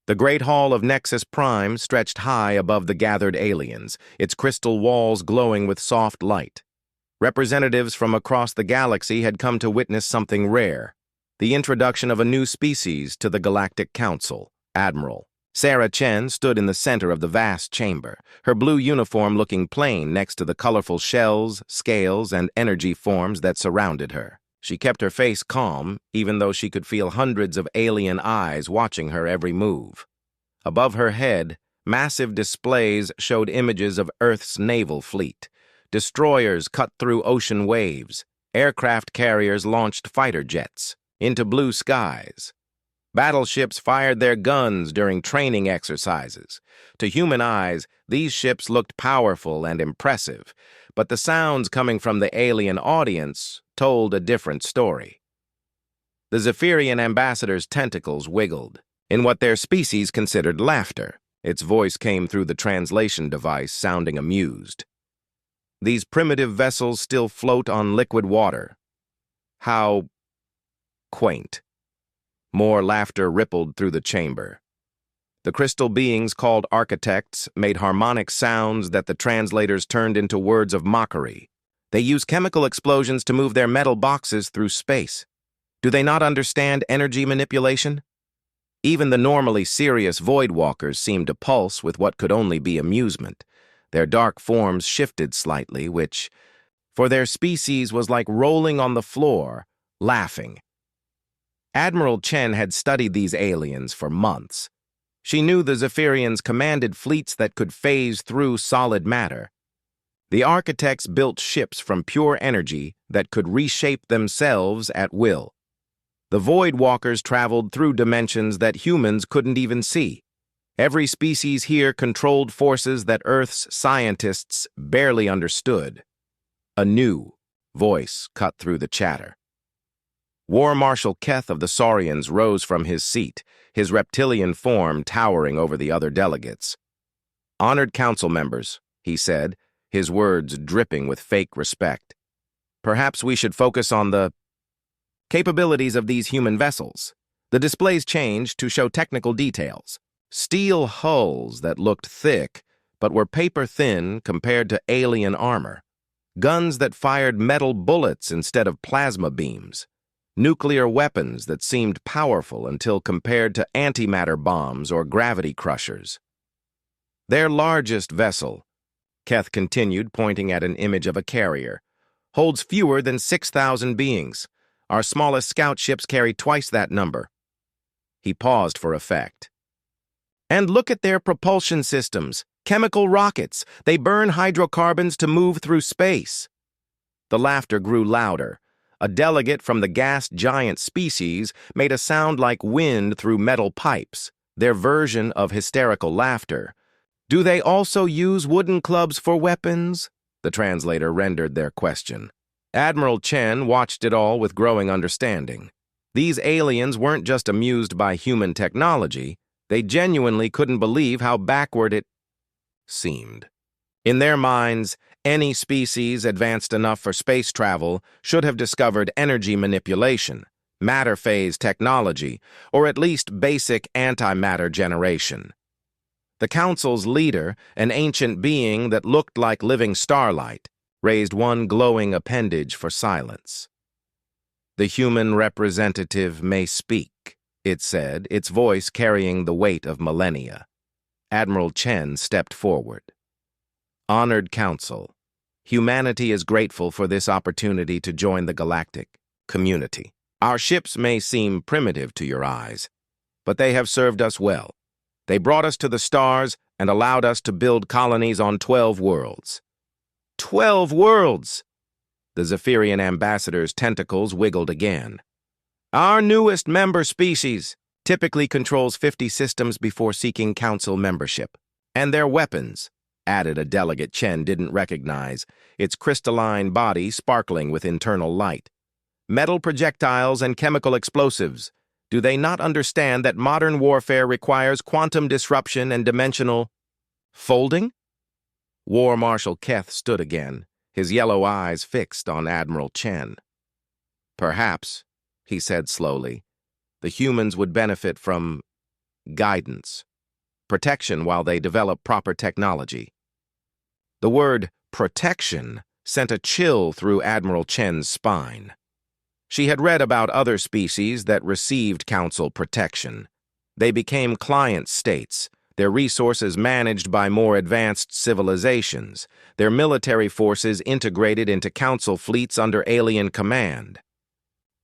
The Great Hall of Nexus Prime stretched high above the gathered aliens, its crystal walls glowing with soft light. Representatives from across the galaxy had come to witness something rare, the introduction of a new species to the Galactic Council, Admiral. Sarah Chen stood in the center of the vast chamber, her blue uniform looking plain next to the colorful shells, scales, and energy forms that surrounded her. She kept her face calm, even though she could feel hundreds of alien eyes watching her every move. Above her head, massive displays showed images of Earth's naval fleet. Destroyers cut through ocean waves. Aircraft carriers launched fighter jets into blue skies. Battleships fired their guns during training exercises. To human eyes, these ships looked powerful and impressive, but the sounds coming from the alien audience told a different story. The Zephyrian ambassador's tentacles wiggled, in what their species considered laughter. Its voice came through the translation device, sounding amused. These primitive vessels still float on liquid water. How quaint. More laughter rippled through the chamber. The crystal beings called architects made harmonic sounds that the translators turned into words of mockery. They use chemical explosions to move their metal boxes through space. Do they not understand energy manipulation? Even the normally serious Voidwalkers seemed to pulse with what could only be amusement. Their dark forms shifted slightly, which, for their species, was like rolling on the floor, laughing. Admiral Chen had studied these aliens for months. She knew the Zephyrians commanded fleets that could phase through solid matter. The architects built ships from pure energy that could reshape themselves at will. The Voidwalkers traveled through dimensions that humans couldn't even see. Every species here controlled forces that Earth's scientists barely understood. A new voice cut through the chatter. War Marshal Keth of the Saurians rose from his seat, his reptilian form towering over the other delegates. "Honored council members," he said, his words dripping with fake respect. "Perhaps we should focus on the capabilities of these human vessels." The displays changed to show technical details. Steel hulls that looked thick but were paper-thin compared to alien armor. Guns that fired metal bullets instead of plasma beams. Nuclear weapons that seemed powerful until compared to antimatter bombs or gravity crushers. Their largest vessel, Keth continued, pointing at an image of a carrier, holds fewer than 6,000 beings. Our smallest scout ships carry twice that number. He paused for effect. And look at their propulsion systems, chemical rockets. They burn hydrocarbons to move through space. The laughter grew louder. A delegate from the gas giant species made a sound like wind through metal pipes, their version of hysterical laughter. "Do they also use wooden clubs for weapons?" the translator rendered their question. Admiral Chen watched it all with growing understanding. These aliens weren't just amused by human technology, they genuinely couldn't believe how backward it seemed. In their minds, any species advanced enough for space travel should have discovered energy manipulation, matter phase technology, or at least basic antimatter generation. The Council's leader, an ancient being that looked like living starlight, raised one glowing appendage for silence. "The human representative may speak," it said, its voice carrying the weight of millennia. Admiral Chen stepped forward. "Honored Council, humanity is grateful for this opportunity to join the galactic community. Our ships may seem primitive to your eyes, but they have served us well. They brought us to the stars and allowed us to build colonies on 12 worlds. 12 worlds! The Zephyrian ambassador's tentacles wiggled again. Our newest member species typically controls 50 systems before seeking council membership. And their weapons, added a delegate Chen didn't recognize, its crystalline body sparkling with internal light. Metal projectiles and chemical explosives. Do they not understand that modern warfare requires quantum disruption and dimensional folding? War Marshal Keth stood again, his yellow eyes fixed on Admiral Chen. Perhaps, he said slowly, the humans would benefit from guidance, protection while they develop proper technology. The word protection sent a chill through Admiral Chen's spine. She had read about other species that received Council protection. They became client states, their resources managed by more advanced civilizations, their military forces integrated into Council fleets under alien command.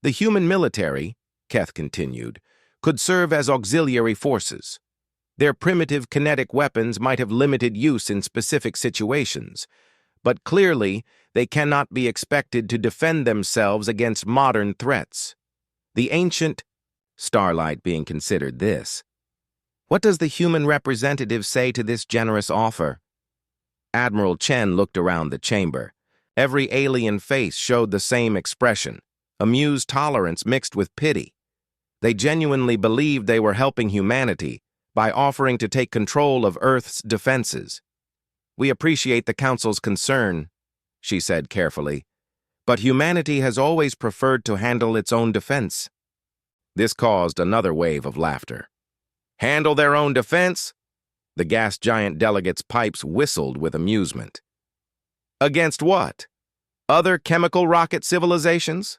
The human military, Keth continued, could serve as auxiliary forces. Their primitive kinetic weapons might have limited use in specific situations, but clearly they cannot be expected to defend themselves against modern threats. The ancient Starlight being considered this. What does the human representative say to this generous offer? Admiral Chen looked around the chamber. Every alien face showed the same expression, amused tolerance mixed with pity. They genuinely believed they were helping humanity by offering to take control of Earth's defenses. We appreciate the Council's concern, she said carefully, but humanity has always preferred to handle its own defense. This caused another wave of laughter. Handle their own defense? The gas giant delegate's pipes whistled with amusement. Against what? Other chemical rocket civilizations?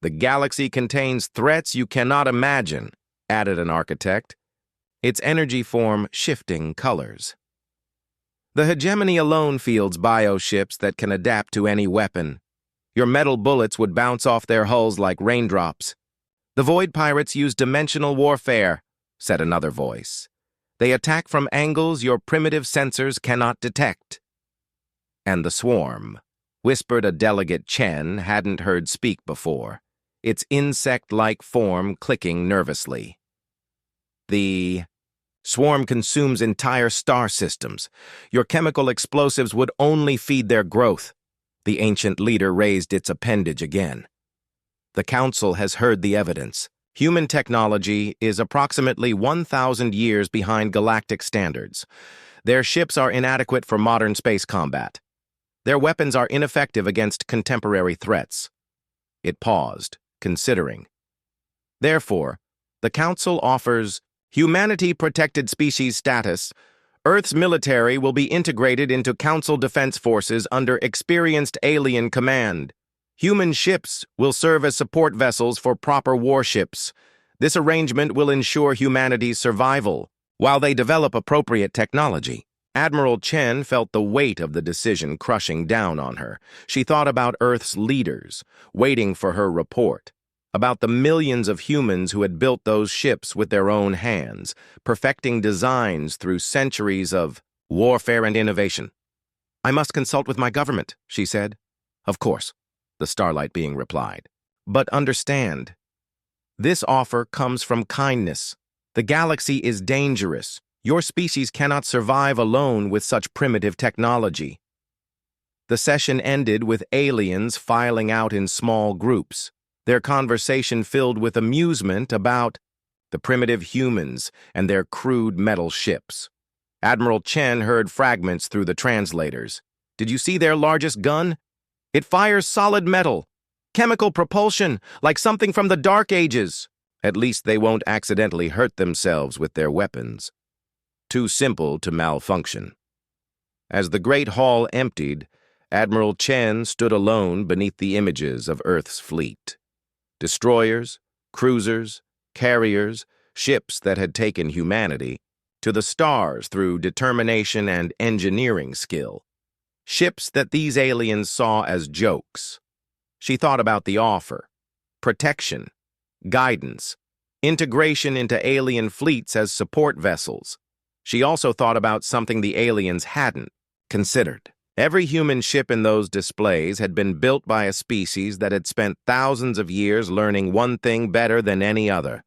The galaxy contains threats you cannot imagine, added an architect, its energy form shifting colors. The hegemony alone fields bioships that can adapt to any weapon. Your metal bullets would bounce off their hulls like raindrops. The Void Pirates use dimensional warfare, said another voice. They attack from angles your primitive sensors cannot detect. And the Swarm, whispered a delegate Chen hadn't heard speak before, its insect-like form clicking nervously. The Swarm consumes entire star systems. Your chemical explosives would only feed their growth. The ancient leader raised its appendage again. The Council has heard the evidence. Human technology is approximately 1,000 years behind galactic standards. Their ships are inadequate for modern space combat. Their weapons are ineffective against contemporary threats. It paused, considering. Therefore, the Council offers humanity-protected species status. Earth's military will be integrated into Council defense forces under experienced alien command. Human ships will serve as support vessels for proper warships. This arrangement will ensure humanity's survival while they develop appropriate technology. Admiral Chen felt the weight of the decision crushing down on her. She thought about Earth's leaders, waiting for her report, about the millions of humans who had built those ships with their own hands, perfecting designs through centuries of warfare and innovation. I must consult with my government, she said. Of course, the Starlight being replied. But understand, this offer comes from kindness. The galaxy is dangerous. Your species cannot survive alone with such primitive technology. The session ended with aliens filing out in small groups, their conversation filled with amusement about the primitive humans and their crude metal ships. Admiral Chen heard fragments through the translators. Did you see their largest gun? It fires solid metal, chemical propulsion, like something from the Dark Ages. At least they won't accidentally hurt themselves with their weapons. Too simple to malfunction. As the great hall emptied, Admiral Chen stood alone beneath the images of Earth's fleet. Destroyers, cruisers, carriers, ships that had taken humanity to the stars through determination and engineering skill. Ships that these aliens saw as jokes. She thought about the offer, protection, guidance, integration into alien fleets as support vessels. She also thought about something the aliens hadn't considered. Every human ship in those displays had been built by a species that had spent thousands of years learning one thing better than any other: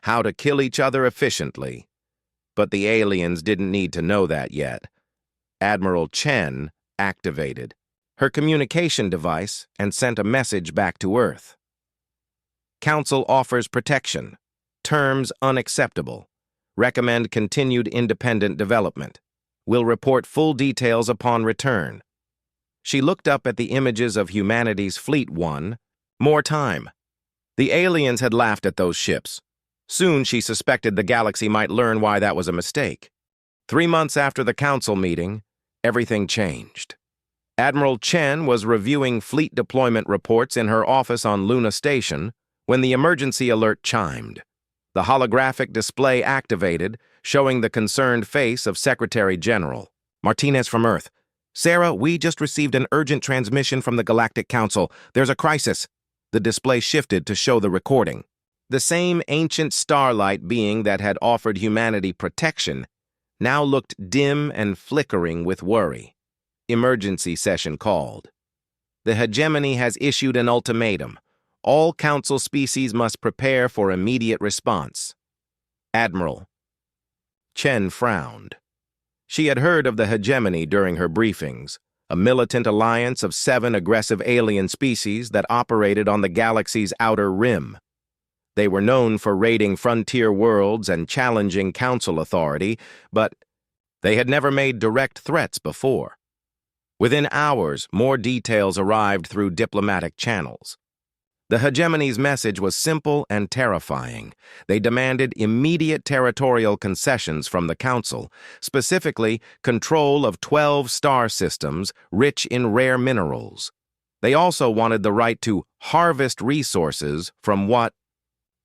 how to kill each other efficiently. But the aliens didn't need to know that yet. Admiral Chen activated her communication device and sent a message back to Earth. Council offers protection. Terms unacceptable. Recommend continued independent development. Will report full details upon return. She looked up at the images of humanity's Fleet 1. More time. The aliens had laughed at those ships. Soon she suspected the galaxy might learn why that was a mistake. 3 months after the council meeting, everything changed. Admiral Chen was reviewing fleet deployment reports in her office on Luna Station when the emergency alert chimed. The holographic display activated, showing the concerned face of Secretary General Martinez from Earth. "Sarah, we just received an urgent transmission from the Galactic Council. There's a crisis." The display shifted to show the recording. The same ancient starlight being that had offered humanity protection now looked dim and flickering with worry. Emergency session called. The hegemony has issued an ultimatum. All council species must prepare for immediate response. Admiral Chen frowned. She had heard of the hegemony during her briefings, a militant alliance of 7 aggressive alien species that operated on the galaxy's outer rim. They were known for raiding frontier worlds and challenging council authority, but they had never made direct threats before. Within hours, more details arrived through diplomatic channels. The hegemony's message was simple and terrifying. They demanded immediate territorial concessions from the Council, specifically control of 12 star systems rich in rare minerals. They also wanted the right to harvest resources from what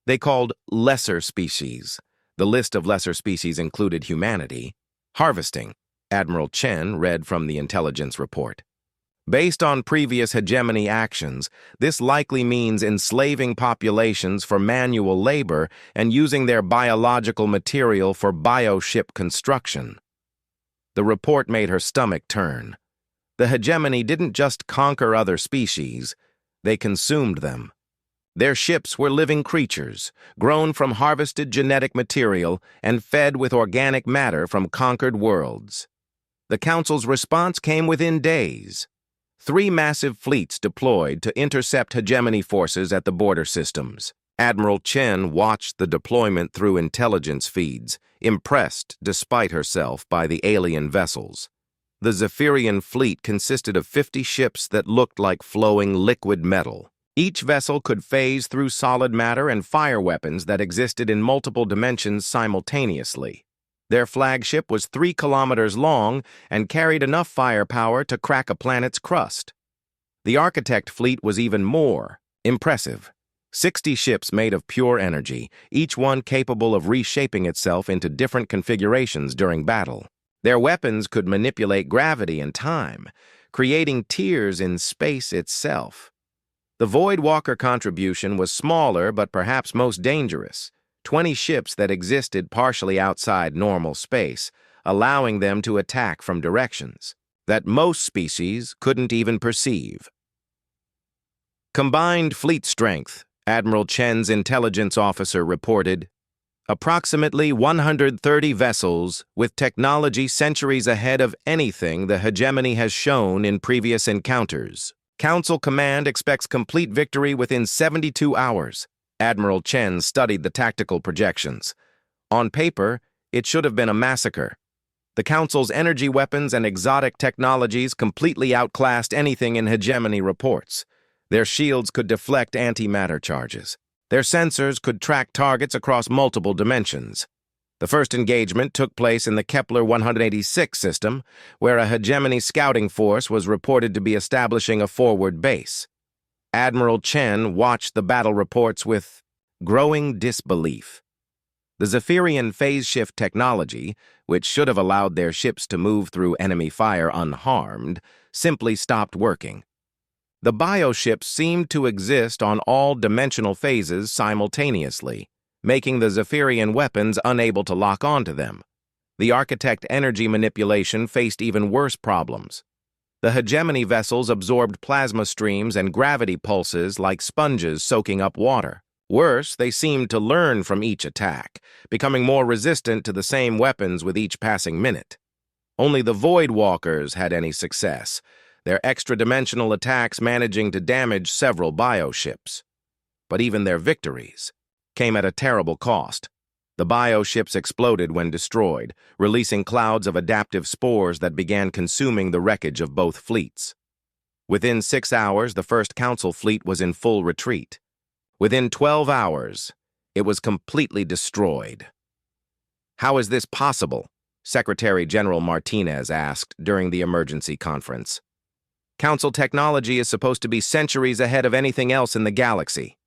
they called lesser species. The list of lesser species included humanity. Harvesting, Admiral Chen read from the intelligence report. Based on previous hegemony actions, this likely means enslaving populations for manual labor and using their biological material for bioship construction. The report made her stomach turn. The hegemony didn't just conquer other species, they consumed them. Their ships were living creatures, grown from harvested genetic material and fed with organic matter from conquered worlds. The Council's response came within days. 3 massive fleets deployed to intercept hegemony forces at the border systems. Admiral Chen watched the deployment through intelligence feeds, impressed despite herself by the alien vessels. The Zephyrian fleet consisted of 50 ships that looked like flowing liquid metal. Each vessel could phase through solid matter and fire weapons that existed in multiple dimensions simultaneously. Their flagship was 3 kilometers long and carried enough firepower to crack a planet's crust. The Architect fleet was even more impressive. 60 ships made of pure energy, each one capable of reshaping itself into different configurations during battle. Their weapons could manipulate gravity and time, creating tiers in space itself. The Voidwalker contribution was smaller but perhaps most dangerous. 20 ships that existed partially outside normal space, allowing them to attack from directions that most species couldn't even perceive. Combined fleet strength, Admiral Chen's intelligence officer reported, approximately 130 vessels with technology centuries ahead of anything the hegemony has shown in previous encounters. Council Command expects complete victory within 72 hours. Admiral Chen studied the tactical projections. On paper, it should have been a massacre. The Council's energy weapons and exotic technologies completely outclassed anything in hegemony reports. Their shields could deflect antimatter charges. Their sensors could track targets across multiple dimensions. The first engagement took place in the Kepler 186 system, where a hegemony scouting force was reported to be establishing a forward base. Admiral Chen watched the battle reports with growing disbelief. The Zephyrian phase shift technology, which should have allowed their ships to move through enemy fire unharmed, simply stopped working. The bioships seemed to exist on all dimensional phases simultaneously, making the Zephyrian weapons unable to lock onto them. The Architect energy manipulation faced even worse problems. The hegemony vessels absorbed plasma streams and gravity pulses like sponges soaking up water. Worse, they seemed to learn from each attack, becoming more resistant to the same weapons with each passing minute. Only the Voidwalkers had any success, their extra-dimensional attacks managing to damage several bioships. But even their victories came at a terrible cost. The bioships exploded when destroyed, releasing clouds of adaptive spores that began consuming the wreckage of both fleets. Within 6 hours, the first Council fleet was in full retreat. Within 12 hours, It was completely destroyed. "How is this possible?" Secretary General Martinez asked during the emergency conference. "Council technology is supposed to be centuries ahead of anything else in the galaxy."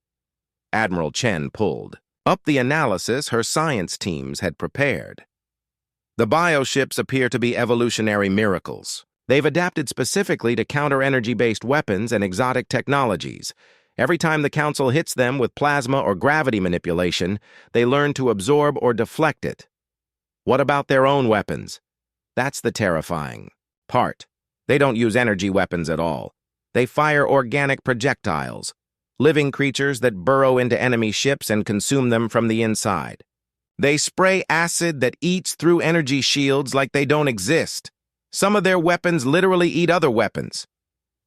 Admiral Chen pulled up the analysis her science teams had prepared. "The bioships appear to be evolutionary miracles. They've adapted specifically to counter energy-based weapons and exotic technologies. Every time the Council hits them with plasma or gravity manipulation, they learn to absorb or deflect it. What about their own weapons? That's the terrifying part. They don't use energy weapons at all. They fire organic projectiles, living creatures that burrow into enemy ships and consume them from the inside. They spray acid that eats through energy shields like they don't exist. Some of their weapons literally eat other weapons."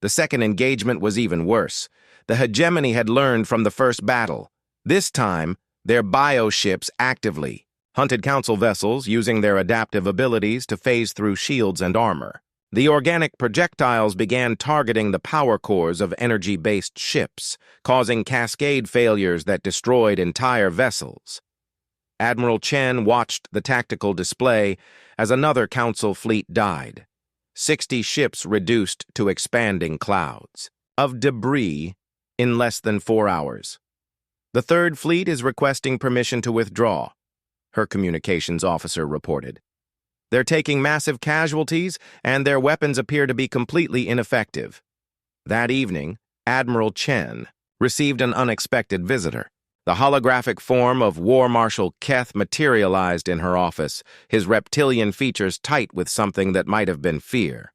The second engagement was even worse. The hegemony had learned from the first battle. This time, their bioships actively hunted Council vessels using their adaptive abilities to phase through shields and armor. The organic projectiles began targeting the power cores of energy-based ships, causing cascade failures that destroyed entire vessels. Admiral Chen watched the tactical display as another Council fleet died. 60 ships reduced to expanding clouds of debris in less than 4 hours. "The Third Fleet is requesting permission to withdraw," her communications officer reported. "They're taking massive casualties, and their weapons appear to be completely ineffective." That evening, Admiral Chen received an unexpected visitor. The holographic form of War Marshal Keth materialized in her office, his reptilian features tight with something that might have been fear.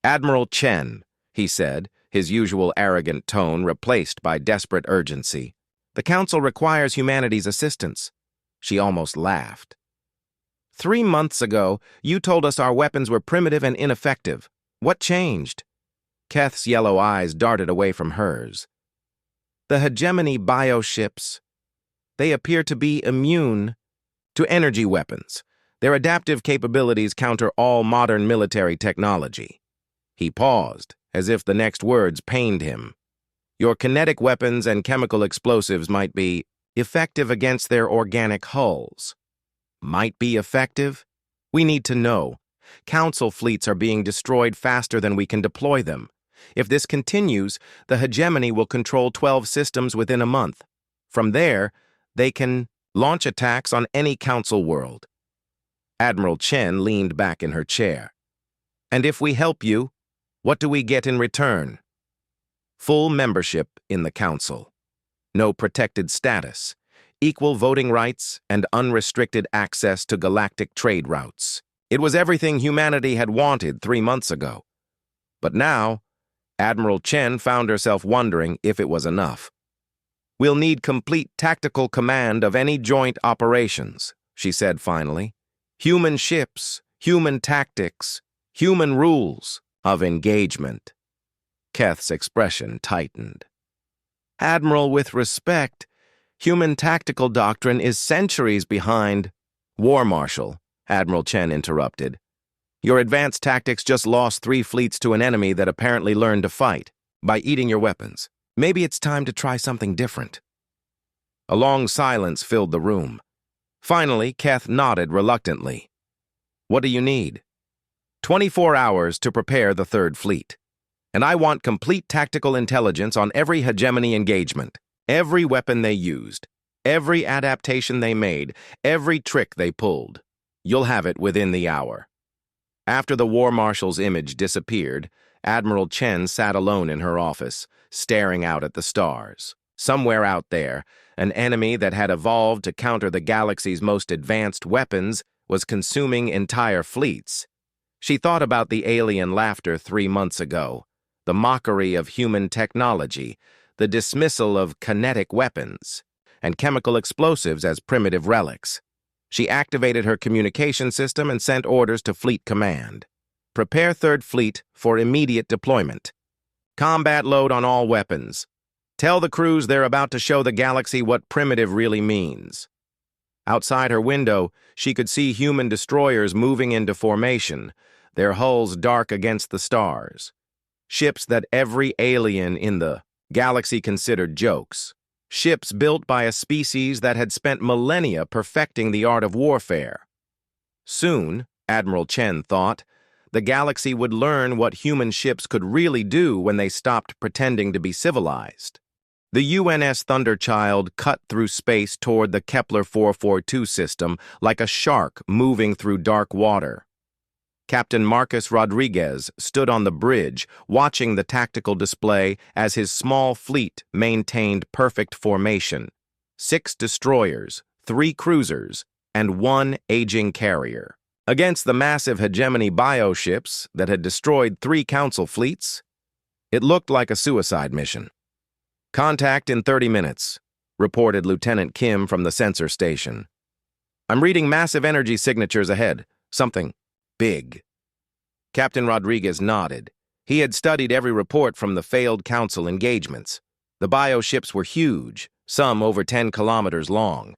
"Admiral Chen," he said, his usual arrogant tone replaced by desperate urgency. "The Council requires humanity's assistance." She almost laughed. 3 months ago, you told us our weapons were primitive and ineffective. What changed?" Keth's yellow eyes darted away from hers. "The hegemony bioships. They appear to be immune to energy weapons. Their adaptive capabilities counter all modern military technology." He paused, as if the next words pained him. "Your kinetic weapons and chemical explosives might be effective against their organic hulls." "Might be effective? We need to know. Council fleets are being destroyed faster than we can deploy them. If this continues, the hegemony will control 12 systems within a month. From there, they can launch attacks on any Council world." Admiral Chen leaned back in her chair. "And if we help you, what do we get in return?" "Full membership in the Council. No protected status. Equal voting rights and unrestricted access to galactic trade routes." It was everything humanity had wanted 3 months ago. But now, Admiral Chen found herself wondering if it was enough. "We'll need complete tactical command of any joint operations," she said finally. "Human ships, human tactics, human rules of engagement." Keth's expression tightened. "Admiral, with respect, human tactical doctrine is centuries behind." "War Marshal," Admiral Chen interrupted. "Your advanced tactics just lost 3 fleets to an enemy that apparently learned to fight by eating your weapons. Maybe it's time to try something different." A long silence filled the room. Finally, Keth nodded reluctantly. "What do you need?" 24 hours to prepare the Third Fleet. And I want complete tactical intelligence on every hegemony engagement, every weapon they used, every adaptation they made, every trick they pulled. You'll have it within the hour." After the War Marshal's image disappeared, Admiral Chen sat alone in her office, staring out at the stars. Somewhere out there, an enemy that had evolved to counter the galaxy's most advanced weapons was consuming entire fleets. She thought about the alien laughter 3 months ago, the mockery of human technology, the dismissal of kinetic weapons, and chemical explosives as primitive relics. She activated her communication system and sent orders to Fleet Command. "Prepare Third Fleet for immediate deployment. Combat load on all weapons. Tell the crews they're about to show the galaxy what primitive really means." Outside her window, she could see human destroyers moving into formation, their hulls dark against the stars. Ships that every alien in the galaxy considered jokes. ships built by a species that had spent millennia perfecting the art of warfare. Soon, Admiral Chen thought, the galaxy would learn what human ships could really do when they stopped pretending to be civilized. The UNS Thunderchild cut through space toward the Kepler 442 system like a shark moving through dark water. Captain Marcus Rodriguez stood on the bridge, watching the tactical display as his small fleet maintained perfect formation. 6 destroyers, 3 cruisers, and 1 aging carrier. Against the massive hegemony bioships that had destroyed 3 council fleets, it looked like a suicide mission. "Contact in 30 minutes, reported Lieutenant Kim from the sensor station. "I'm reading massive energy signatures ahead. Something big." Captain Rodriguez nodded. He had studied every report from the failed council engagements. The bioships were huge, some over 10 kilometers long.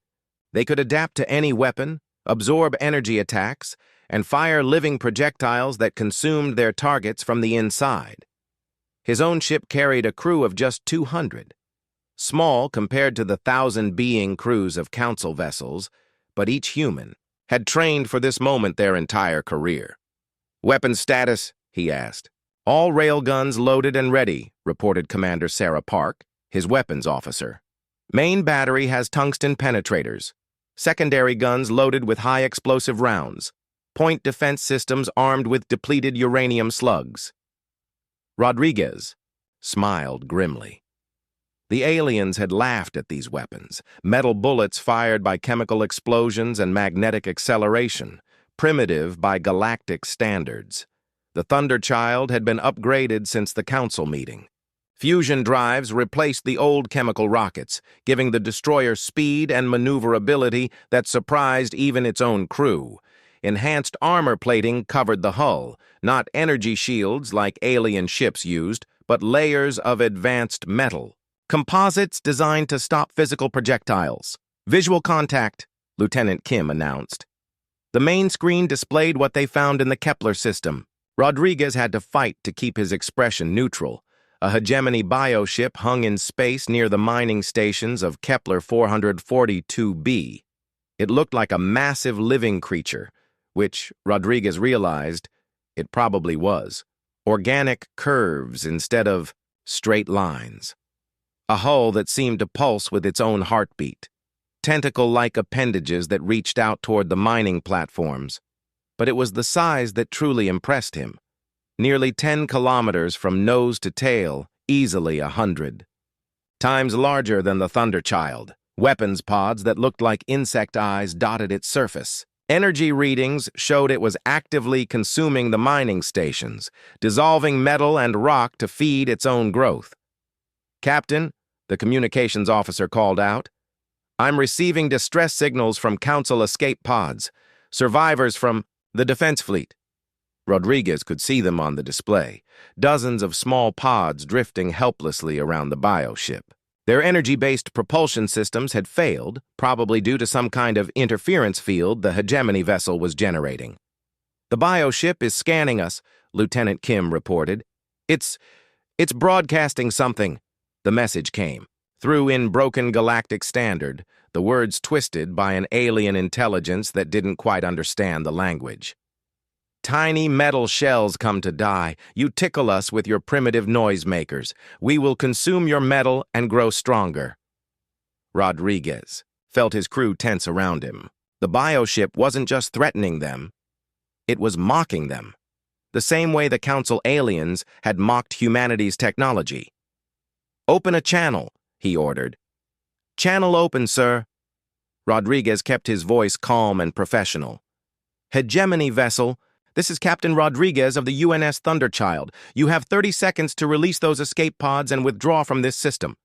They could adapt to any weapon, absorb energy attacks, and fire living projectiles that consumed their targets from the inside. His own ship carried a crew of just 200. Small compared to the 1,000-being crews of council vessels, but each human had trained for this moment their entire career. "Weapons status?" he asked. "All railguns loaded and ready," reported Commander Sarah Park, his weapons officer. "Main battery has tungsten penetrators. Secondary guns loaded with high explosive rounds. Point defense systems armed with depleted uranium slugs." Rodriguez smiled grimly. The aliens had laughed at these weapons, metal bullets fired by chemical explosions and magnetic acceleration, primitive by galactic standards. The Thunderchild had been upgraded since the council meeting. Fusion drives replaced the old chemical rockets, giving the destroyer speed and maneuverability that surprised even its own crew. Enhanced armor plating covered the hull, not energy shields like alien ships used, but layers of advanced metal. Composites designed to stop physical projectiles. "Visual contact," Lieutenant Kim announced. The main screen displayed what they found in the Kepler system. Rodriguez had to fight to keep his expression neutral. A hegemony bioship hung in space near the mining stations of Kepler 442b. It looked like a massive living creature, which, Rodriguez realized, it probably was. Organic curves instead of straight lines. A hull that seemed to pulse with its own heartbeat. Tentacle-like appendages that reached out toward the mining platforms. But it was the size that truly impressed him. Nearly 10 kilometers from nose to tail, easily 100. Times larger than the Thunderchild. Weapons pods that looked like insect eyes dotted its surface. Energy readings showed it was actively consuming the mining stations, dissolving metal and rock to feed its own growth. "Captain," the communications officer called out, "I'm receiving distress signals from Council escape pods, survivors from the defense fleet." Rodriguez could see them on the display, dozens of small pods drifting helplessly around the bioship. Their energy-based propulsion systems had failed, probably due to some kind of interference field the hegemony vessel was generating. "The bioship is scanning us," Lieutenant Kim reported. It's broadcasting something," the message came. Through in broken galactic standard, the words twisted by an alien intelligence that didn't quite understand the language. "Tiny metal shells come to die. You tickle us with your primitive noisemakers. We will consume your metal and grow stronger." Rodriguez felt his crew tense around him. The bioship wasn't just threatening them. It was mocking them. The same way the Council aliens had mocked humanity's technology. "Open a channel," he ordered. "Channel open, sir." Rodriguez kept his voice calm and professional. "Hegemony vessel, this is Captain Rodriguez of the UNS Thunderchild. You have 30 seconds to release those escape pods and withdraw from this system."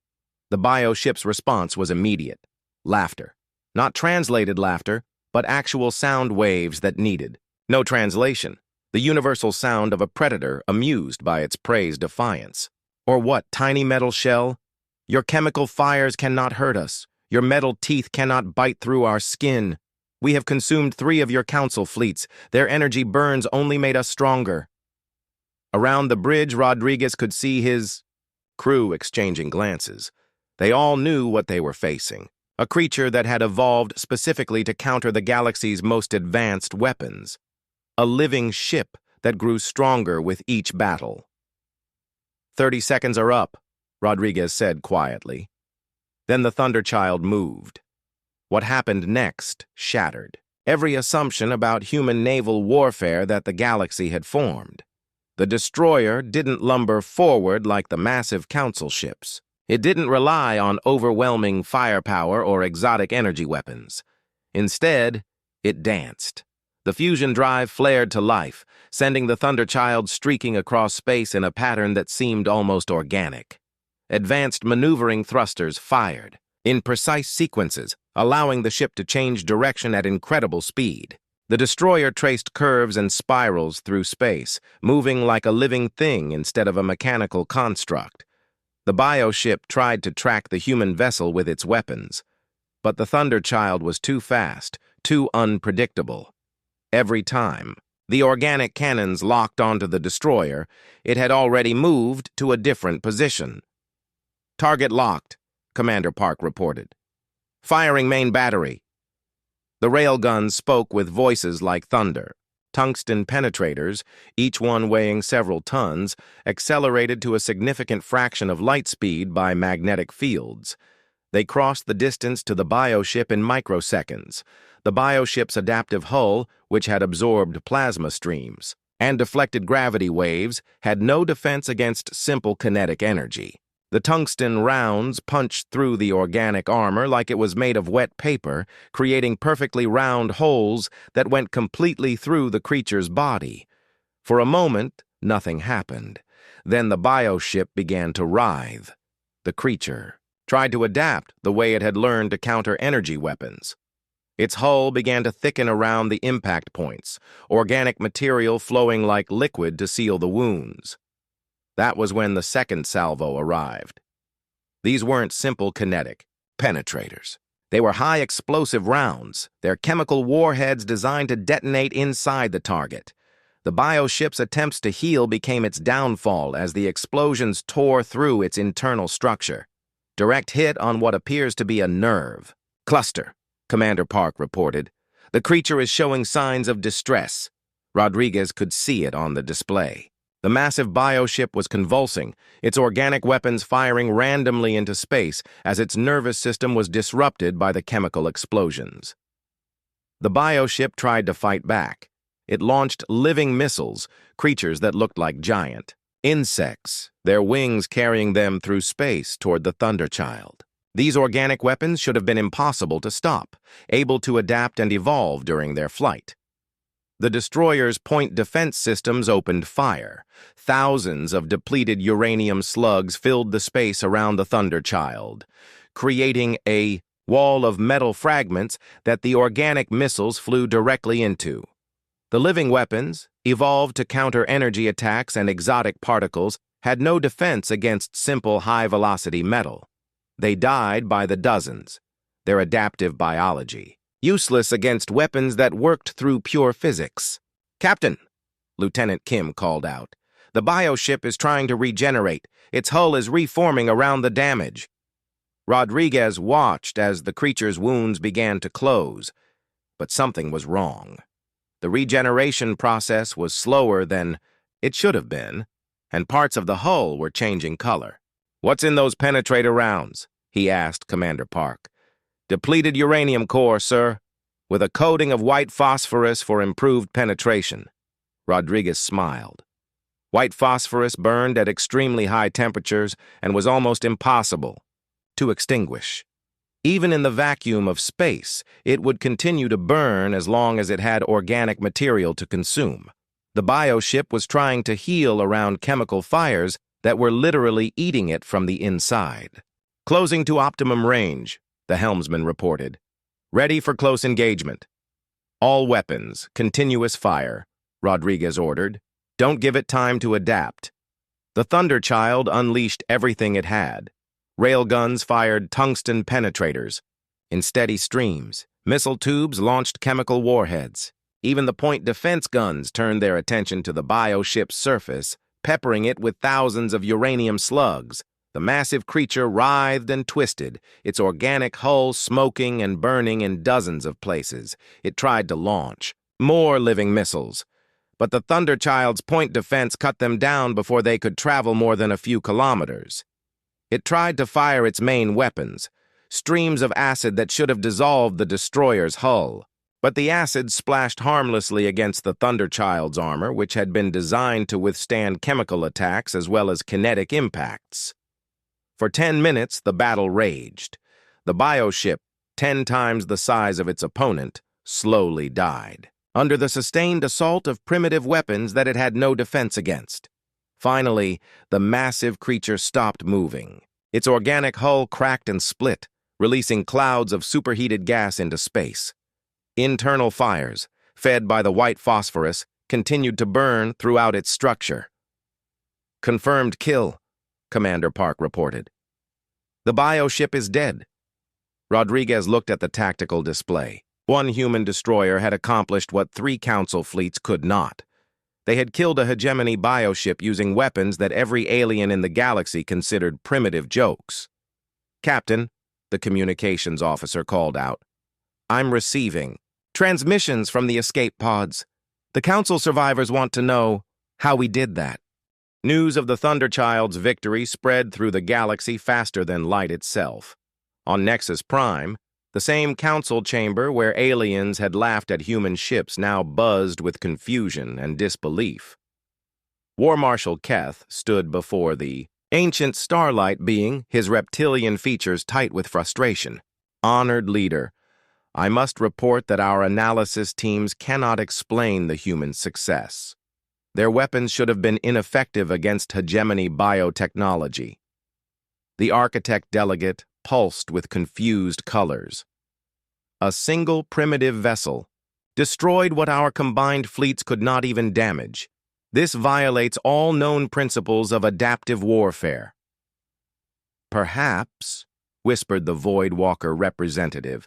The bioship's response was immediate. Laughter. Not translated laughter, but actual sound waves that needed. No translation. The universal sound of a predator amused by its prey's defiance. Or what, tiny metal shell? "Your chemical fires cannot hurt us. Your metal teeth cannot bite through our skin. We have consumed 3 of your council fleets. Their energy burns only made us stronger." Around the bridge, Rodriguez could see his crew exchanging glances. They all knew what they were facing, a creature that had evolved specifically to counter the galaxy's most advanced weapons, a living ship that grew stronger with each battle. 30 seconds are up, Rodriguez said quietly. Then the Thunderchild moved. What happened next shattered every assumption about human naval warfare that the galaxy had formed. The destroyer didn't lumber forward like the massive council ships. It didn't rely on overwhelming firepower or exotic energy weapons. Instead, it danced. The fusion drive flared to life, sending the Thunderchild streaking across space in a pattern that seemed almost organic. Advanced maneuvering thrusters fired in precise sequences, allowing the ship to change direction at incredible speed. The destroyer traced curves and spirals through space, moving like a living thing instead of a mechanical construct. The bioship tried to track the human vessel with its weapons, but the Thunderchild was too fast, too unpredictable. Every time the organic cannons locked onto the destroyer, it had already moved to a different position. "Target locked," Commander Park reported. "Firing main battery." The railguns spoke with voices like thunder. Tungsten penetrators, each one weighing several tons, accelerated to a significant fraction of light speed by magnetic fields. They crossed the distance to the bioship in microseconds. The bioship's adaptive hull, which had absorbed plasma streams and deflected gravity waves, had no defense against simple kinetic energy. The tungsten rounds punched through the organic armor like it was made of wet paper, creating perfectly round holes that went completely through the creature's body. For a moment, nothing happened. Then the bioship began to writhe. The creature tried to adapt the way it had learned to counter energy weapons. Its hull began to thicken around the impact points, organic material flowing like liquid to seal the wounds. That was when the second salvo arrived. These weren't simple kinetic penetrators. They were high explosive rounds, their chemical warheads designed to detonate inside the target. The bioship's attempts to heal became its downfall as the explosions tore through its internal structure. Direct hit on what appears to be a nerve. "Cluster," Commander Park reported. "The creature is showing signs of distress." Rodriguez could see it on the display. The massive bioship was convulsing, its organic weapons firing randomly into space as its nervous system was disrupted by the chemical explosions. The bioship tried to fight back. It launched living missiles, creatures that looked like giant insects, their wings carrying them through space toward the Thunderchild. These organic weapons should have been impossible to stop, able to adapt and evolve during their flight. The destroyer's point defense systems opened fire. Thousands of depleted uranium slugs filled the space around the Thunderchild, creating a wall of metal fragments that the organic missiles flew directly into. The living weapons, evolved to counter energy attacks and exotic particles, had no defense against simple high-velocity metal. They died by the dozens, their adaptive biology useless against weapons that worked through pure physics. "Captain," Lieutenant Kim called out, "the bioship is trying to regenerate. Its hull is reforming around the damage." Rodriguez watched as the creature's wounds began to close, but something was wrong. The regeneration process was slower than it should have been, and parts of the hull were changing color. "What's in those penetrator rounds?" he asked Commander Park. "Depleted uranium core, sir, with a coating of white phosphorus for improved penetration." Rodriguez smiled. White phosphorus burned at extremely high temperatures and was almost impossible to extinguish. Even in the vacuum of space, it would continue to burn as long as it had organic material to consume. The bioship was trying to heal around chemical fires that were literally eating it from the inside. "Closing to optimum range," the helmsman reported. "Ready for close engagement." "All weapons, continuous fire," Rodriguez ordered. "Don't give it time to adapt." The Thunderchild unleashed everything it had. Railguns fired tungsten penetrators. In steady streams, missile tubes launched chemical warheads. Even the point defense guns turned their attention to the bioship's surface, peppering it with thousands of uranium slugs. The massive creature writhed and twisted, its organic hull smoking and burning in dozens of places. It tried to launch more living missiles, but the Thunderchild's point defense cut them down before they could travel more than a few kilometers. It tried to fire its main weapons, streams of acid that should have dissolved the destroyer's hull. But the acid splashed harmlessly against the Thunderchild's armor, which had been designed to withstand chemical attacks as well as kinetic impacts. For 10 minutes, the battle raged. The bioship, 10 times the size of its opponent, slowly died, under the sustained assault of primitive weapons that it had no defense against. Finally, the massive creature stopped moving. Its organic hull cracked and split, releasing clouds of superheated gas into space. Internal fires, fed by the white phosphorus, continued to burn throughout its structure. "Confirmed kill," Commander Park reported. "The bioship is dead." Rodriguez looked at the tactical display. One human destroyer had accomplished what 3 Council fleets could not. They had killed a hegemony bioship using weapons that every alien in the galaxy considered primitive jokes. "Captain," the communications officer called out, "I'm receiving transmissions from the escape pods. The Council survivors want to know how we did that." News of the Thunderchild's victory spread through the galaxy faster than light itself. On Nexus Prime, the same council chamber where aliens had laughed at human ships now buzzed with confusion and disbelief. War Marshal Keth stood before the ancient starlight being, his reptilian features tight with frustration. "Honored leader, I must report that our analysis teams cannot explain the human success. Their weapons should have been ineffective against hegemony biotechnology." The architect delegate pulsed with confused colors. "A single primitive vessel destroyed what our combined fleets could not even damage. This violates all known principles of adaptive warfare." "Perhaps," whispered the Void Walker representative,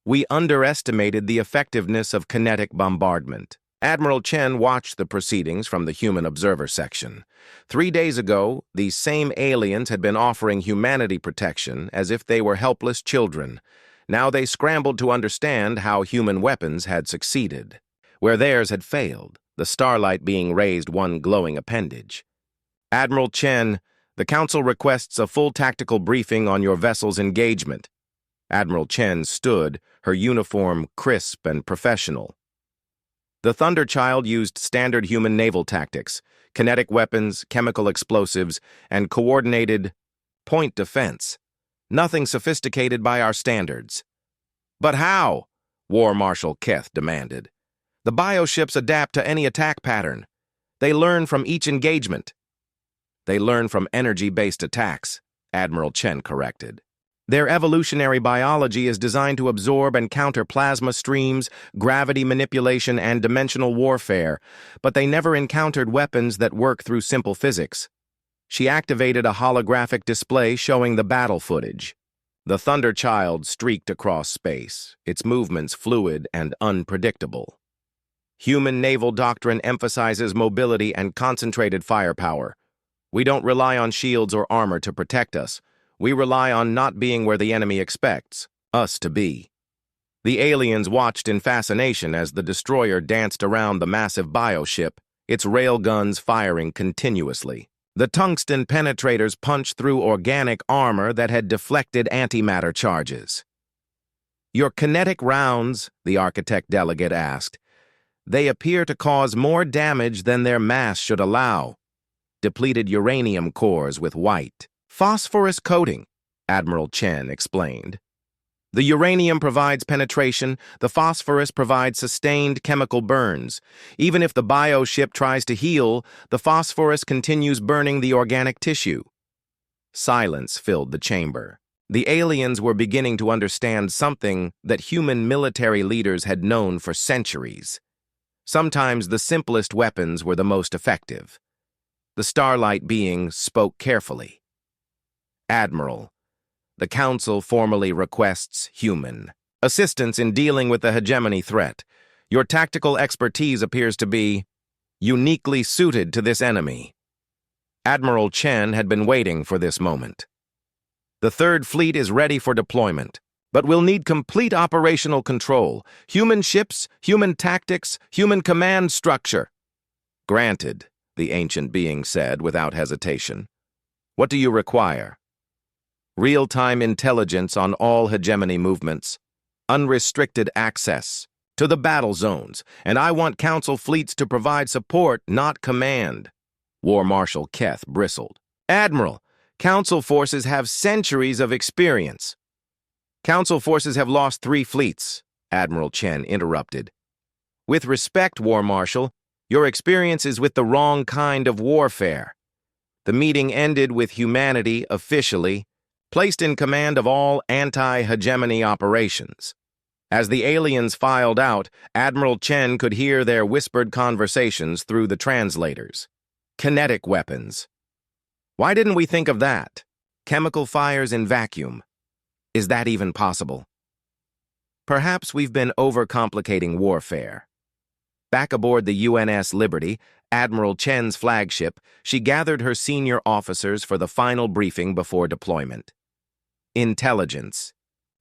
"we underestimated the effectiveness of kinetic bombardment." Admiral Chen watched the proceedings from the human observer section. 3 days ago, these same aliens had been offering humanity protection as if they were helpless children. Now they scrambled to understand how human weapons had succeeded, where theirs had failed, the starlight being raised one glowing appendage. "Admiral Chen, the Council requests a full tactical briefing on your vessel's engagement." Admiral Chen stood, her uniform crisp and professional. The Thunderchild used standard human naval tactics, kinetic weapons, chemical explosives, and coordinated point defense. Nothing sophisticated by our standards. "But how?" War Marshal Keth demanded. "The bioships adapt to any attack pattern. They learn from each engagement." "They learn from energy-based attacks," Admiral Chen corrected. "Their evolutionary biology is designed to absorb and counter plasma streams, gravity manipulation, and dimensional warfare, but they never encountered weapons that work through simple physics." She activated a holographic display showing the battle footage. The Thunderchild streaked across space, its movements fluid and unpredictable. "Human naval doctrine emphasizes mobility and concentrated firepower. We don't rely on shields or armor to protect us. We rely on not being where the enemy expects us to be." The aliens watched in fascination as the destroyer danced around the massive bioship, its railguns firing continuously. The tungsten penetrators punched through organic armor that had deflected antimatter charges. "Your kinetic rounds," the architect delegate asked, "they appear to cause more damage than their mass should allow." "Depleted uranium cores with white phosphorus coating," Admiral Chen explained. "The uranium provides penetration, the phosphorus provides sustained chemical burns. Even if the bioship tries to heal, the phosphorus continues burning the organic tissue." Silence filled the chamber. The aliens were beginning to understand something that human military leaders had known for centuries. Sometimes the simplest weapons were the most effective. The Starlight being spoke carefully. "Admiral, the Council formally requests human assistance in dealing with the hegemony threat. Your tactical expertise appears to be uniquely suited to this enemy." Admiral Chen had been waiting for this moment. The Third Fleet is ready for deployment, but we'll need complete operational control. Human ships, human tactics, human command structure. Granted, the ancient being said without hesitation. What do you require? Real-time intelligence on all hegemony movements, unrestricted access to the battle zones, and I want Council fleets to provide support, not command. War Marshal Keth bristled. Admiral, Council forces have centuries of experience. Council forces have lost 3 fleets, Admiral Chen interrupted. With respect, War Marshal, your experience is with the wrong kind of warfare. The meeting ended with humanity officially placed in command of all anti-hegemony operations. As the aliens filed out, Admiral Chen could hear their whispered conversations through the translators. Kinetic weapons. Why didn't we think of that? Chemical fires in vacuum. Is that even possible? Perhaps we've been overcomplicating warfare. Back aboard the UNS Liberty, Admiral Chen's flagship, she gathered her senior officers for the final briefing before deployment. Intelligence.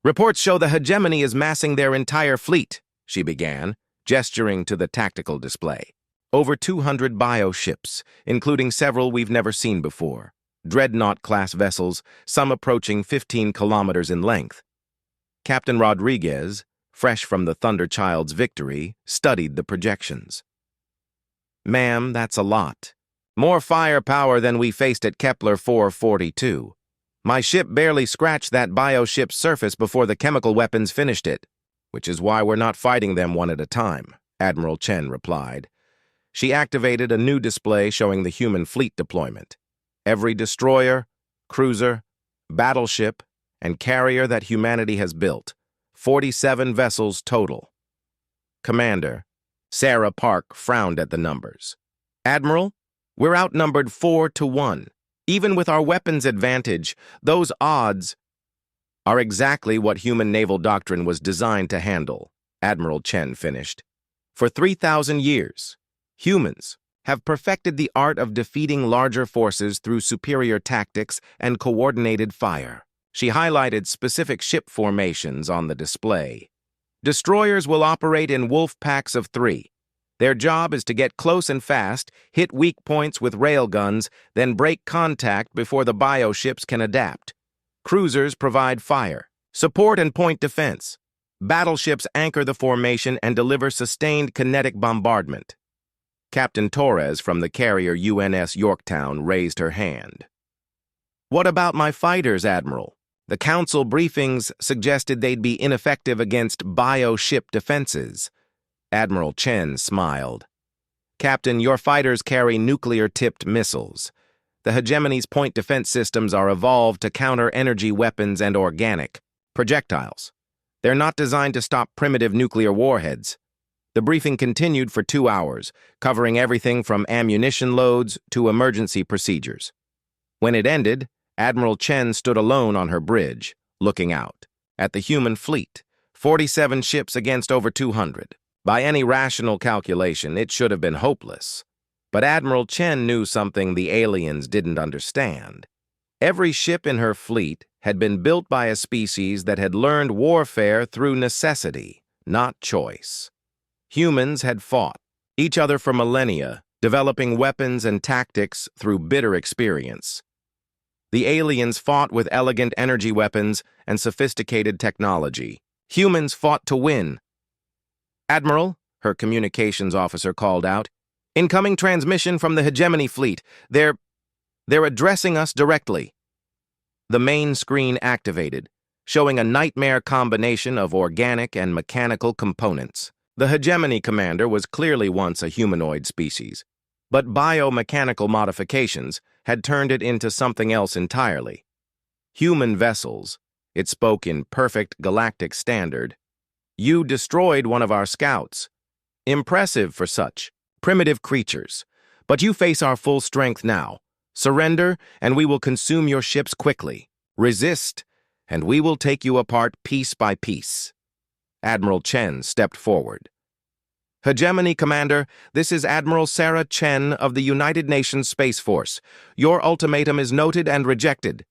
Reports show the hegemony is massing their entire fleet, she began, gesturing to the tactical display. Over 200 bioships, including several we've never seen before. Dreadnought-class vessels, some approaching 15 kilometers in length. Captain Rodriguez, fresh from the Thunderchild's victory, studied the projections. Ma'am, that's a lot. More firepower than we faced at Kepler 442. My ship barely scratched that bioship's surface before the chemical weapons finished it, which is why we're not fighting them one at a time, Admiral Chen replied. She activated a new display showing the human fleet deployment. Every destroyer, cruiser, battleship, and carrier that humanity has built. 47 vessels total. Commander, Sarah Park frowned at the numbers. Admiral, we're outnumbered 4-1. Even with our weapons advantage, those odds are exactly what human naval doctrine was designed to handle, Admiral Chen finished. For 3,000 years, humans have perfected the art of defeating larger forces through superior tactics and coordinated fire. She highlighted specific ship formations on the display. Destroyers will operate in wolf packs of 3. Their job is to get close and fast, hit weak points with railguns, then break contact before the bioships can adapt. Cruisers provide fire, support and point defense. Battleships anchor the formation and deliver sustained kinetic bombardment. Captain Torres from the carrier UNS Yorktown raised her hand. What about my fighters, Admiral? The Council briefings suggested they'd be ineffective against bioship defenses. Admiral Chen smiled. Captain, your fighters carry nuclear-tipped missiles. The hegemony's point defense systems are evolved to counter energy weapons and organic projectiles. They're not designed to stop primitive nuclear warheads. The briefing continued for 2 hours, covering everything from ammunition loads to emergency procedures. When it ended, Admiral Chen stood alone on her bridge, looking out at the human fleet, 47 ships against over 200. By any rational calculation, it should have been hopeless. But Admiral Chen knew something the aliens didn't understand. Every ship in her fleet had been built by a species that had learned warfare through necessity, not choice. Humans had fought each other for millennia, developing weapons and tactics through bitter experience. The aliens fought with elegant energy weapons and sophisticated technology. Humans fought to win. Admiral, her communications officer called out, incoming transmission from the hegemony fleet. They're addressing us directly. The main screen activated, showing a nightmare combination of organic and mechanical components. The hegemony commander was clearly once a humanoid species, but biomechanical modifications had turned it into something else entirely. Human vessels, it spoke in perfect galactic standard. You destroyed one of our scouts. Impressive for such primitive creatures. But you face our full strength now. Surrender, and we will consume your ships quickly. Resist, and we will take you apart piece by piece. Admiral Chen stepped forward. Hegemony, Commander, this is Admiral Sarah Chen of the United Nations Space Force. Your ultimatum is noted and rejected.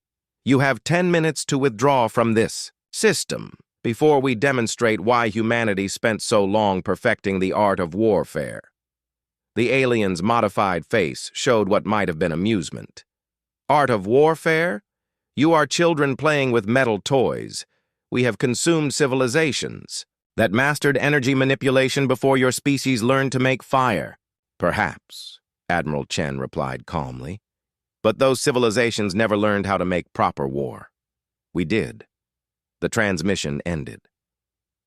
You have 10 minutes to withdraw from this system before we demonstrate why humanity spent so long perfecting the art of warfare. The alien's modified face showed what might have been amusement. Art of warfare? You are children playing with metal toys. We have consumed civilizations that mastered energy manipulation before your species learned to make fire. Perhaps, Admiral Chen replied calmly. But those civilizations never learned how to make proper war. We did. The transmission ended.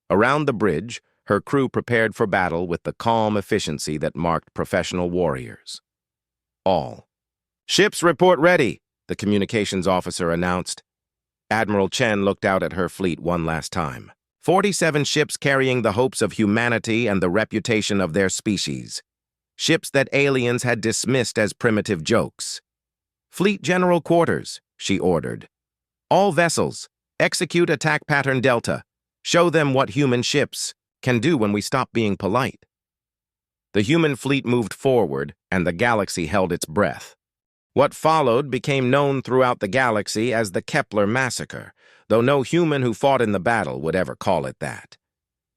Around the bridge, her crew prepared for battle with the calm efficiency that marked professional warriors. All. Ships report ready, the communications officer announced. Admiral Chen looked out at her fleet one last time. 47 ships carrying the hopes of humanity and the reputation of their species. Ships that aliens had dismissed as primitive jokes. Fleet General Quarters, she ordered. All vessels, execute attack pattern Delta. Show them what human ships can do when we stop being polite. The human fleet moved forward, and the galaxy held its breath. What followed became known throughout the galaxy as the Kepler Massacre, though no human who fought in the battle would ever call it that.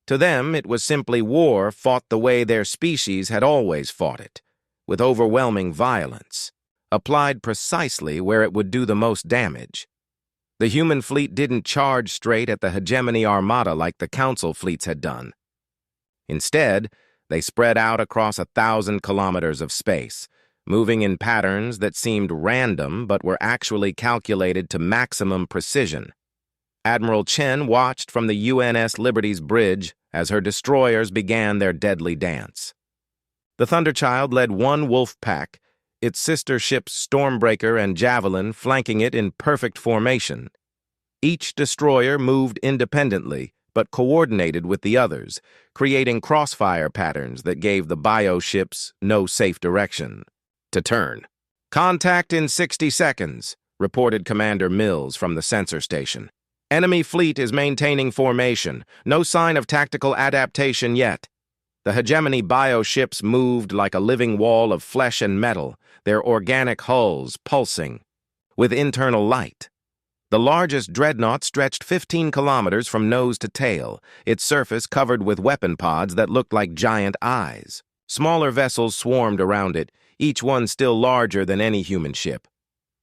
To them, it was simply war fought the way their species had always fought it, with overwhelming violence, applied precisely where it would do the most damage. The human fleet didn't charge straight at the hegemony armada like the Council fleets had done. Instead, they spread out across 1,000 kilometers of space, moving in patterns that seemed random but were actually calculated to maximum precision. Admiral Chen watched from the UNS Liberty's bridge as her destroyers began their deadly dance. The Thunderchild led one wolf pack, its sister ships Stormbreaker and Javelin flanking it in perfect formation. Each destroyer moved independently, but coordinated with the others, creating crossfire patterns that gave the bioships no safe direction to turn. Contact in 60 seconds, reported Commander Mills from the sensor station. Enemy fleet is maintaining formation. No sign of tactical adaptation yet. The hegemony bioships moved like a living wall of flesh and metal, their organic hulls pulsing with internal light. The largest dreadnought stretched 15 kilometers from nose to tail, its surface covered with weapon pods that looked like giant eyes. Smaller vessels swarmed around it, each one still larger than any human ship.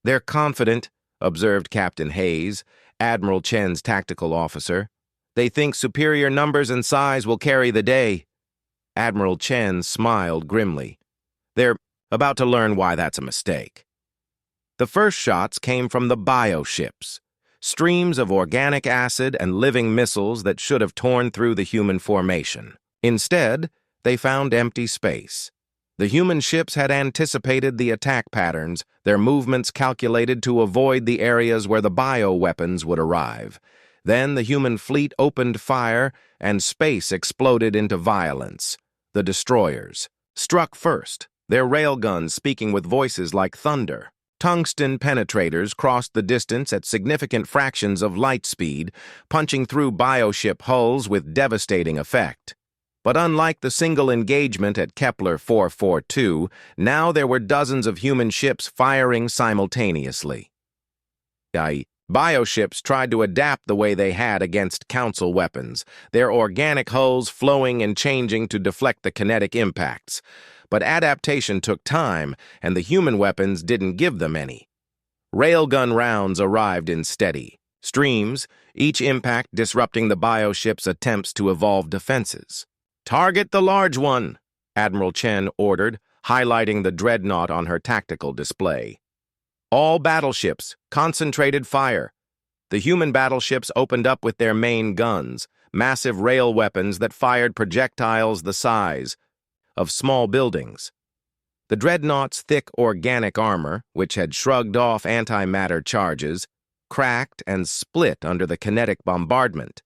They're confident, observed Captain Hayes, Admiral Chen's tactical officer. They think superior numbers and size will carry the day. Admiral Chen smiled grimly. They're about to learn why that's a mistake. The first shots came from the bioships, streams of organic acid and living missiles that should have torn through the human formation. Instead, they found empty space. The human ships had anticipated the attack patterns, their movements calculated to avoid the areas where the bioweapons would arrive. Then the human fleet opened fire, and space exploded into violence. The destroyers struck first, their railguns speaking with voices like thunder. Tungsten penetrators crossed the distance at significant fractions of light speed, punching through bioship hulls with devastating effect. But unlike the single engagement at Kepler 442, now there were dozens of human ships firing simultaneously. Bioships tried to adapt the way they had against Council weapons, their organic hulls flowing and changing to deflect the kinetic impacts. But adaptation took time, and the human weapons didn't give them any. Railgun rounds arrived in steady streams, each impact disrupting the bioship's attempts to evolve defenses. Target the large one, Admiral Chen ordered, highlighting the dreadnought on her tactical display. All battleships, concentrated fire. The human battleships opened up with their main guns, massive rail weapons that fired projectiles the size of small buildings. The dreadnought's thick organic armor, which had shrugged off antimatter charges, cracked and split under the kinetic bombardment.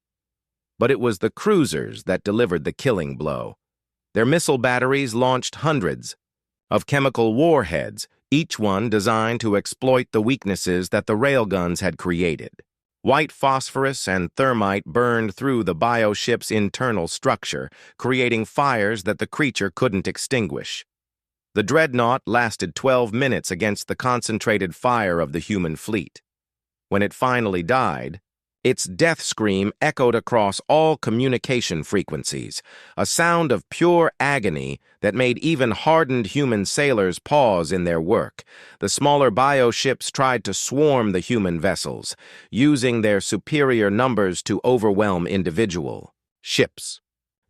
But it was the cruisers that delivered the killing blow. Their missile batteries launched hundreds of chemical warheads, each one designed to exploit the weaknesses that the railguns had created. White phosphorus and thermite burned through the bioship's internal structure, creating fires that the creature couldn't extinguish. The dreadnought lasted 12 minutes against the concentrated fire of the human fleet. When it finally died, its death scream echoed across all communication frequencies, a sound of pure agony that made even hardened human sailors pause in their work. The smaller bioships tried to swarm the human vessels, using their superior numbers to overwhelm individual ships.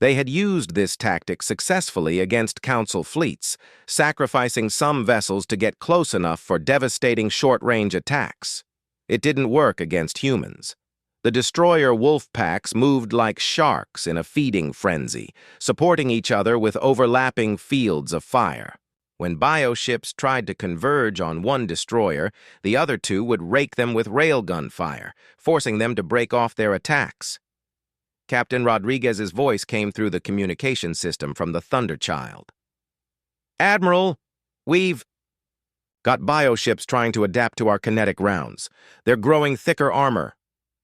They had used this tactic successfully against Council fleets, sacrificing some vessels to get close enough for devastating short-range attacks. It didn't work against humans. The destroyer wolf packs moved like sharks in a feeding frenzy, supporting each other with overlapping fields of fire. When bioships tried to converge on one destroyer, the other two would rake them with railgun fire, forcing them to break off their attacks. Captain Rodriguez's voice came through the communication system from the Thunderchild. "Admiral, we've got bioships trying to adapt to our kinetic rounds. They're growing thicker armor."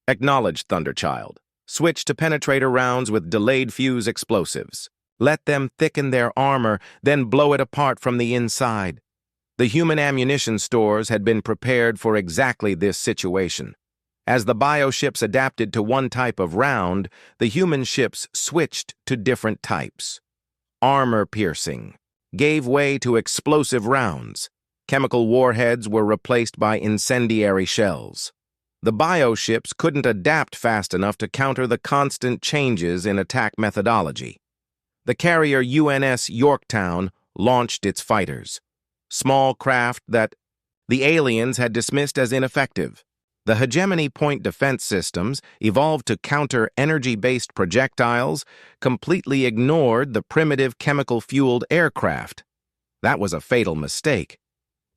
"Acknowledged, Thunderchild. Switch to penetrator rounds with delayed fuse explosives. Let them thicken their armor, then blow it apart from the inside." The human ammunition stores had been prepared for exactly this situation. As the bioships adapted to one type of round, the human ships switched to different types. Armor-piercing gave way to explosive rounds. Chemical warheads were replaced by incendiary shells. The bioships couldn't adapt fast enough to counter the constant changes in attack methodology. The carrier UNS Yorktown launched its fighters, small craft that the aliens had dismissed as ineffective. The hegemony point defense systems, evolved to counter energy-based projectiles, completely ignored the primitive chemical-fueled aircraft. That was a fatal mistake.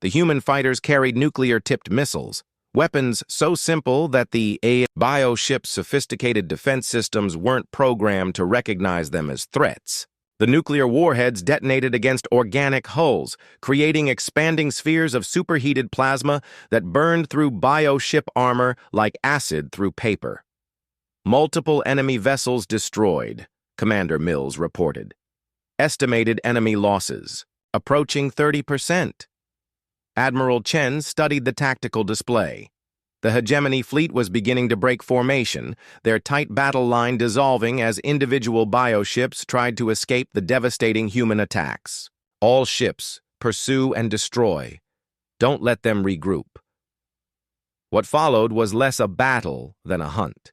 The human fighters carried nuclear-tipped missiles, weapons so simple that the bioship's sophisticated defense systems weren't programmed to recognize them as threats. The nuclear warheads detonated against organic hulls, creating expanding spheres of superheated plasma that burned through bioship armor like acid through paper. "Multiple enemy vessels destroyed," Commander Mills reported. "Estimated enemy losses, approaching 30%. Admiral Chen studied the tactical display. The hegemony fleet was beginning to break formation, their tight battle line dissolving as individual bioships tried to escape the devastating human attacks. "All ships, pursue and destroy. Don't let them regroup." What followed was less a battle than a hunt.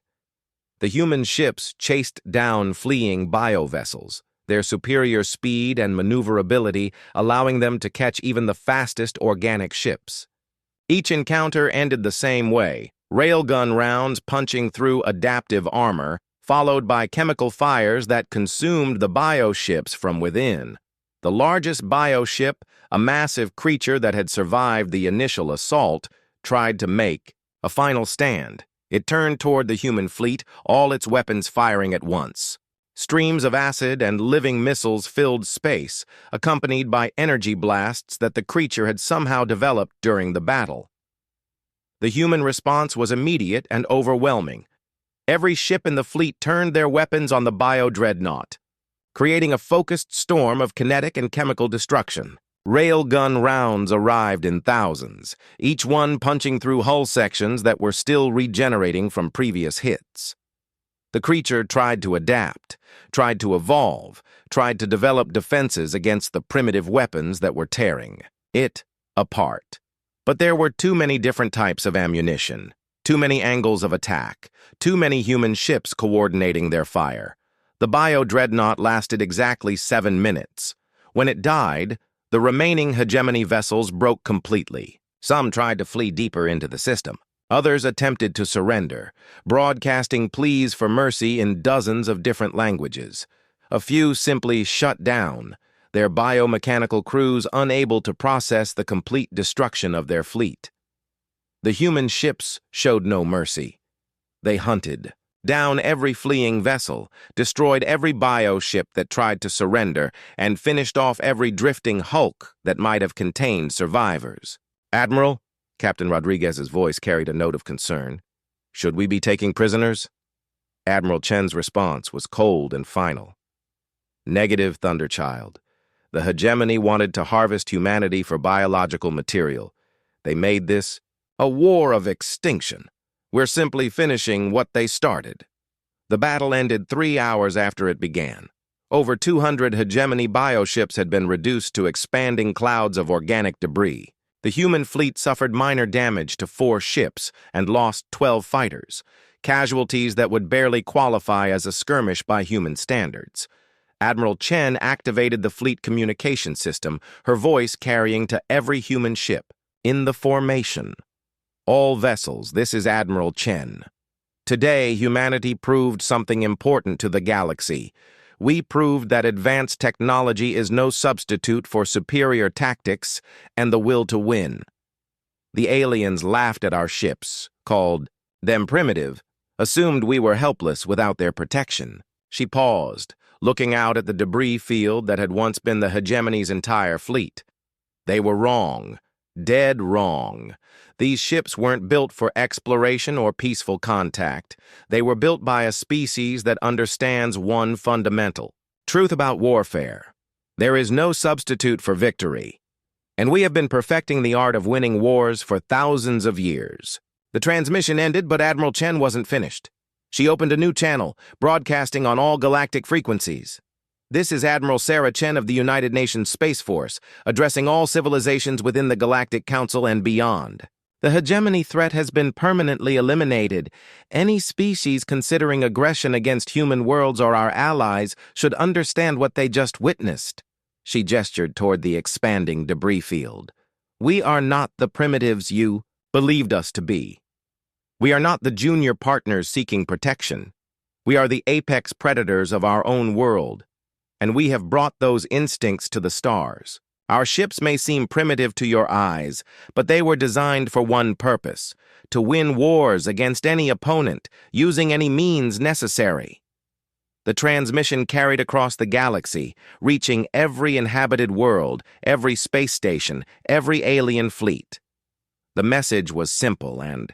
The human ships chased down fleeing biovessels, their superior speed and maneuverability allowing them to catch even the fastest organic ships. Each encounter ended the same way, railgun rounds punching through adaptive armor, followed by chemical fires that consumed the bioships from within. The largest bioship, a massive creature that had survived the initial assault, tried to make a final stand. It turned toward the human fleet, all its weapons firing at once. Streams of acid and living missiles filled space, accompanied by energy blasts that the creature had somehow developed during the battle. The human response was immediate and overwhelming. Every ship in the fleet turned their weapons on the bio-dreadnought, creating a focused storm of kinetic and chemical destruction. Railgun rounds arrived in thousands, each one punching through hull sections that were still regenerating from previous hits. The creature tried to adapt, tried to evolve, tried to develop defenses against the primitive weapons that were tearing it apart. But there were too many different types of ammunition, too many angles of attack, too many human ships coordinating their fire. The bio-dreadnought lasted exactly 7 minutes. When it died, the remaining hegemony vessels broke completely. Some tried to flee deeper into the system. Others attempted to surrender, broadcasting pleas for mercy in dozens of different languages. A few simply shut down, their biomechanical crews unable to process the complete destruction of their fleet. The human ships showed no mercy. They hunted down every fleeing vessel, destroyed every bioship that tried to surrender, and finished off every drifting hulk that might have contained survivors. "Admiral," Captain Rodriguez's voice carried a note of concern. Should we be taking prisoners? Admiral Chen's response was cold and final. Negative, Thunderchild. The hegemony wanted to harvest humanity for biological material. They made this a war of extinction. We're simply finishing what they started. The battle ended 3 hours after it began. Over 200 hegemony bioships had been reduced to expanding clouds of organic debris. The human fleet suffered minor damage to 4 ships and lost 12 fighters, casualties that would barely qualify as a skirmish by human standards. Admiral Chen activated the fleet communication system, her voice carrying to every human ship. In the formation. All vessels, this is Admiral Chen. Today, humanity proved something important to the galaxy. We proved that advanced technology is no substitute for superior tactics and the will to win. The aliens laughed at our ships, called them primitive, assumed we were helpless without their protection. She paused, looking out at the debris field that had once been the hegemony's entire fleet. They were wrong, dead wrong. These ships weren't built for exploration or peaceful contact. They were built by a species that understands one fundamental truth about warfare. There is no substitute for victory. And we have been perfecting the art of winning wars for thousands of years. The transmission ended, but Admiral Chen wasn't finished. She opened a new channel, broadcasting on all galactic frequencies. This is Admiral Sarah Chen of the United Nations Space Force, addressing all civilizations within the Galactic Council and beyond. The hegemony threat has been permanently eliminated. Any species considering aggression against human worlds or our allies should understand what they just witnessed. She gestured toward the expanding debris field. We are not the primitives you believed us to be. We are not the junior partners seeking protection. We are the apex predators of our own world, and we have brought those instincts to the stars. Our ships may seem primitive to your eyes, but they were designed for one purpose: to win wars against any opponent, using any means necessary. The transmission carried across the galaxy, reaching every inhabited world, every space station, every alien fleet. The message was simple and